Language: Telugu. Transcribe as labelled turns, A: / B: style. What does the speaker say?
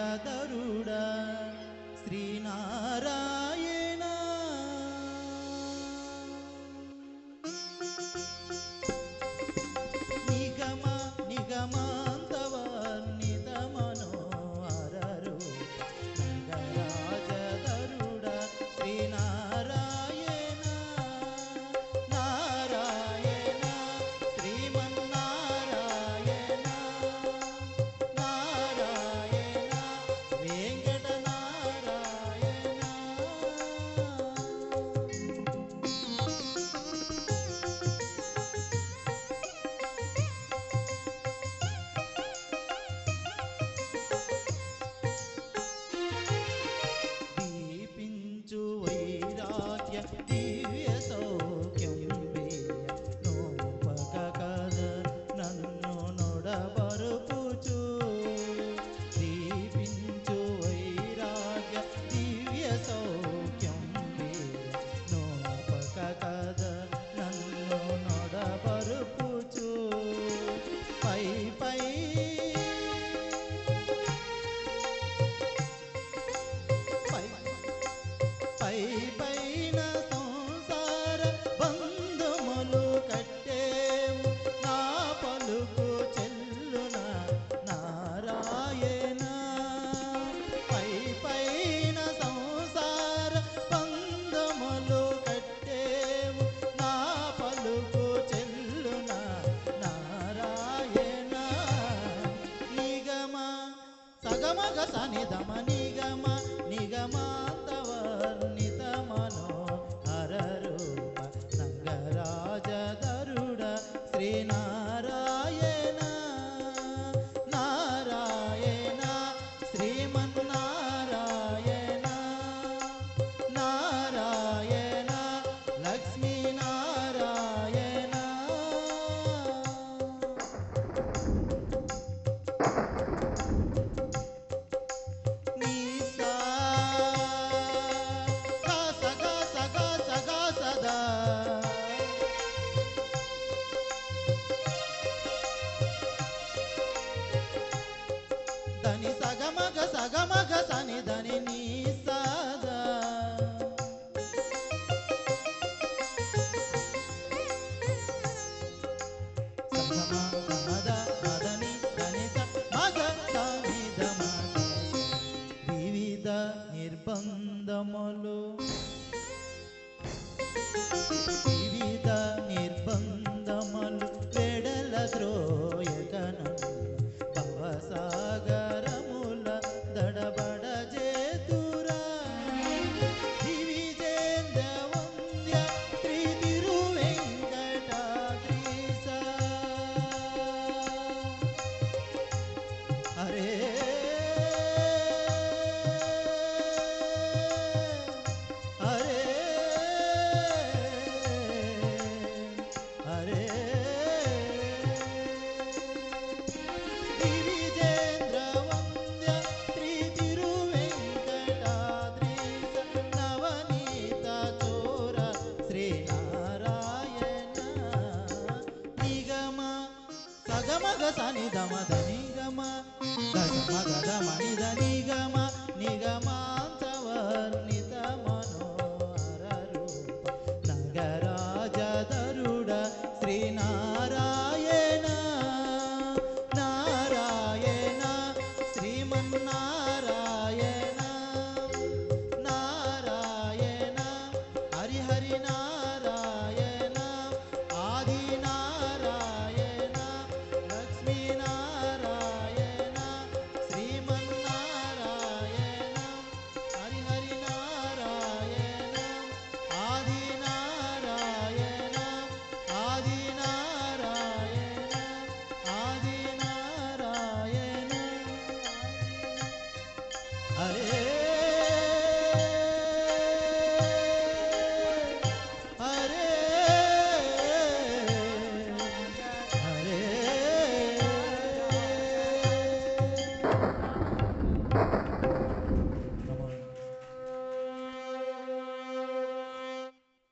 A: రాజధరుడా శ్రీనారాయణ. నిగమ నిగమాంతవర్ణిత మనోహర రూప రాజధరుడా శ్రీనారాయణ. నారాయణ శ్రీమన్నారాయణ నారాయణ వెంకటనారాయణ. దీపించు వైరాగ్య దివ్య సౌఖ్యం వేయ నోపక కద నన్ను నొడబరుపుచు. దీపించు వైరాగ్య దివ్య సౌఖ్యం వేయ నోపక కద నన్ను నొడబరుపుచు. పై పై పై పైన సంసార బంధములు కట్టేవు నా పలుకు చెల్లున నారాయణ. పై పైన సంసార బంధములు కట్టేవు నా పలుకు చెల్లున నారాయణ. నిగమ సగమగ సనిధమ నిగమ నిగమాంతవర్ణిత మనోహర రూప రంగరాజధరుడ శ్రీనారాయణ. నారాయణ శ్రీమన్నారాయణ నారాయణ లక్ష్మీనారాయణ. దని సగమగ సగమగ సని దని నీ సదా. సగమ మద మదని దని స మగ సని దమ. వివిధ నిర్బంధములు వివిధ నిర్బంధములు వెడల ద్రోయగను భవసాగరముల దడబడ చేతురా. దివిజేంద్ర వంద్య శ్రీ తిరువెంకటాద్రీశ. హరే హరే హరే దివిజేంద్ర వంద్య శ్రీ తిరువెంకటాద్రీశ నవనీత చోర శ్రీనారాయణ. నిగమ సగమగ సని దమ ధనిగమ దశమగ దమని ధనిగమ నిగమ